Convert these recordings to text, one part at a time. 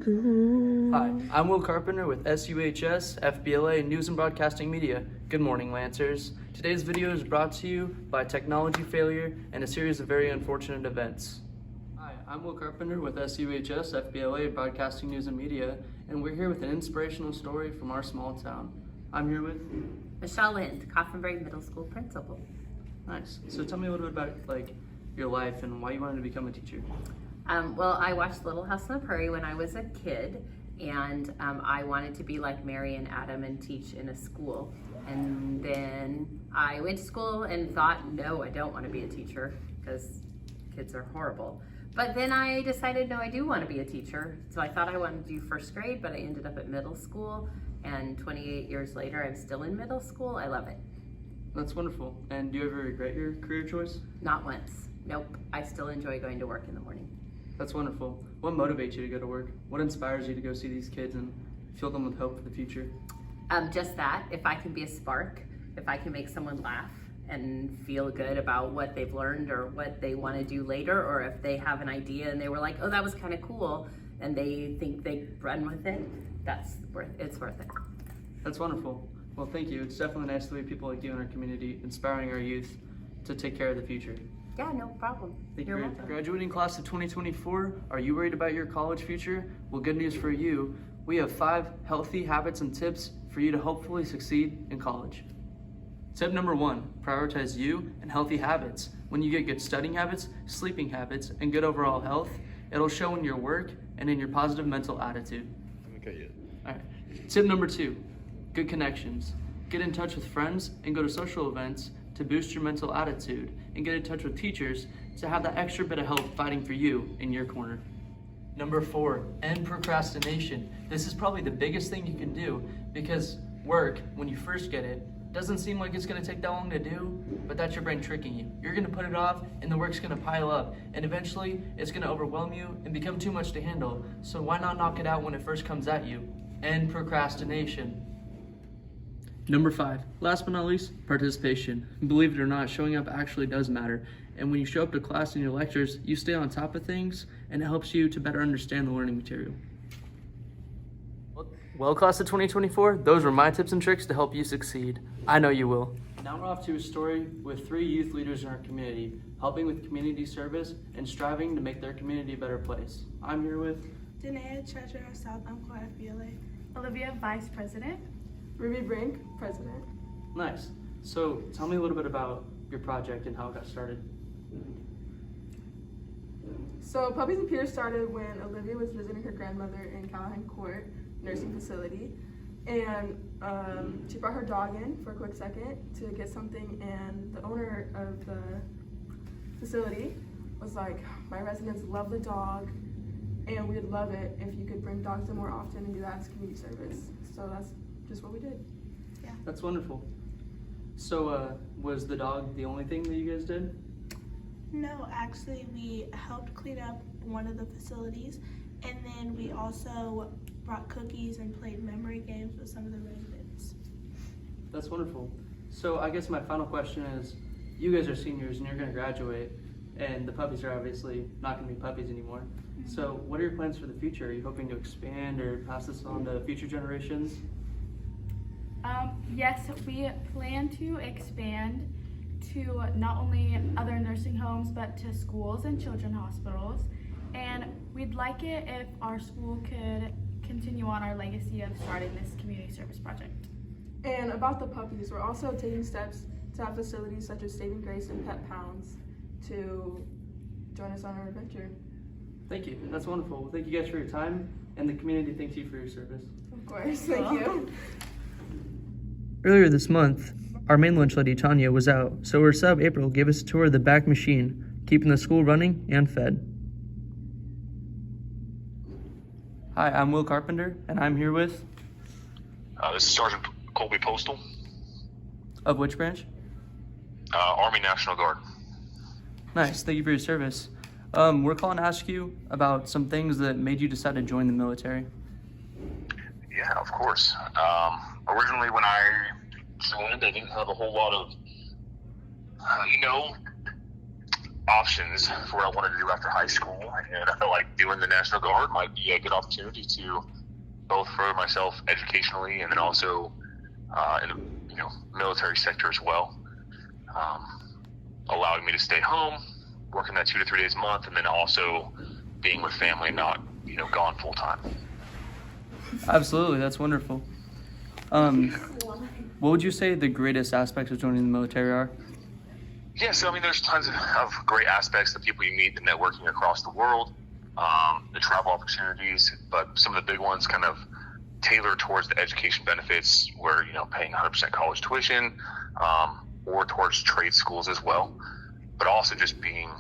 Hi, I'm Will Carpenter with SUHS FBLA News and Broadcasting Media. Good morning, Lancers. Today's video is brought to you by technology failure and a series of very unfortunate events. Hi, I'm Will Carpenter with SUHS FBLA Broadcasting News and Media, and we're here with an inspirational story from our small town. I'm here with Michelle Lind, Carpenter Middle School principal. Nice. So tell me a little bit about your life and why you wanted to become a teacher. Well, I watched Little House on the Prairie when I was a kid, and I wanted to be like Mary and Adam and teach in a school. And then I went to school and thought, no, I don't want to be a teacher because kids are horrible. But then I decided, no, I do want to be a teacher. So I thought I wanted to do first grade, but I ended up at middle school. And 28 years later, I'm still in middle school. I love it. That's wonderful. And do you ever regret your career choice? Not once. Nope. I still enjoy going to work in the morning. That's wonderful. What motivates you to go to work? What inspires you to go see these kids and fill them with hope for the future? Just that, if I can be a spark, if I can make someone laugh and feel good about what they've learned or what they want to do later, or if they have an idea and they were like, oh, that was kind of cool, and they think they run with it, it's worth it. That's wonderful. Well, thank you. It's definitely nice to meet people like you in our community, inspiring our youth to take care of the future. Yeah, no problem. Thank You're you. welcome. Graduating class of 2024, are you worried about your college future? Well, good news for you. We have 5 healthy habits and tips for you to hopefully succeed in college. Tip number 1, prioritize you and healthy habits. When you get good studying habits, sleeping habits, and good overall health, it'll show in your work and in your positive mental attitude. Okay, All right. Tip number 2, good connections. Get in touch with friends and go to social events to boost your mental attitude, and get in touch with teachers to have that extra bit of help fighting for you in your corner. Number 4, end procrastination. This is probably the biggest thing you can do, because work, when you first get it, doesn't seem like it's gonna take that long to do, but that's your brain tricking you. You're gonna put it off and the work's gonna pile up, and eventually it's gonna overwhelm you and become too much to handle. So why not knock it out when it first comes at you? End procrastination. Number 5, last but not least, participation. Believe it or not, showing up actually does matter. And when you show up to class in your lectures, you stay on top of things, and it helps you to better understand the learning material. Well, class of 2024, those were my tips and tricks to help you succeed. I know you will. Now we're off to a story with 3 youth leaders in our community, helping with community service and striving to make their community a better place. I'm here with Danae, Treasurer of South Umpqua FBLA. Olivia, Vice President. Ruby Brink, President. Nice. So tell me a little bit about your project and how it got started. So Puppies and Peers started when Olivia was visiting her grandmother in Callahan Court nursing facility, and she brought her dog in for a quick second to get something, and the owner of the facility was like, my residents love the dog, and we'd love it if you could bring dogs in more often and do that as community service. So that's just what we did. Yeah. That's wonderful. So was the dog the only thing that you guys did? No, actually we helped clean up one of the facilities, and then we also brought cookies and played memory games with some of the residents. That's wonderful. So I guess my final question is, you guys are seniors and you're going to graduate, and the puppies are obviously not going to be puppies anymore. Mm-hmm. So what are your plans for the future? Are you hoping to expand or pass this on to future generations? Yes, we plan to expand to not only other nursing homes, but to schools and children's hospitals. And we'd like it if our school could continue on our legacy of starting this community service project. And about the puppies, we're also taking steps to have facilities such as Saving Grace and Pet Pounds to join us on our adventure. Thank you. That's wonderful. Well, thank you guys for your time, and the community thanks you for your service. Of course, thank you. Earlier this month, our main lunch lady, Tanya, was out, so her sub, April, gave us a tour of the back machine, keeping the school running and fed. Hi, I'm Will Carpenter, and I'm here with... this is Sergeant Colby Postal, Of which branch? Army National Guard. Nice, thank you for your service. We're calling to ask you about some things that made you decide to join the military. Yeah, of course. Originally when I joined, I didn't have a whole lot of, options for what I wanted to do after high school, and I felt like doing the National Guard might be a good opportunity to both further myself educationally and then also in the military sector as well, allowing me to stay home, working that 2 to 3 days a month, and then also being with family and not gone full time. Absolutely, that's wonderful. What would you say the greatest aspects of joining the military are? Yeah, so there's tons of great aspects, the people you meet, the networking across the world, the travel opportunities, but some of the big ones kind of tailored towards the education benefits where, paying 100% college tuition, or towards trade schools as well. But also just being,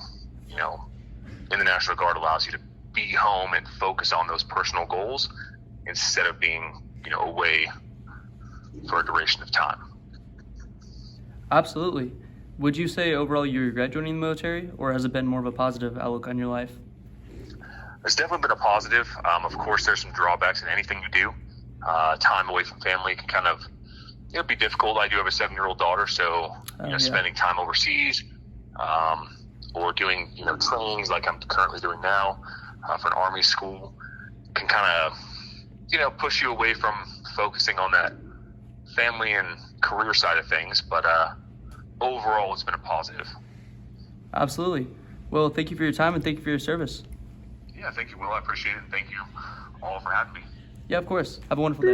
in the National Guard allows you to be home and focus on those personal goals instead of being, away for a duration of time. Absolutely. Would you say overall you regret joining the military, or has it been more of a positive outlook on your life? It's definitely been a positive. Of course, there's some drawbacks in anything you do. Time away from family can kind of be difficult. I do have a 7-year-old daughter, so spending time overseas, or doing trainings like I'm currently doing now for an Army school can kind of push you away from focusing on that family and career side of things. But overall, it's been a positive. Absolutely. Well, thank you for your time and thank you for your service. Yeah, thank you, Will. I appreciate it. Thank you all for having me. Yeah, of course. Have a wonderful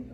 day.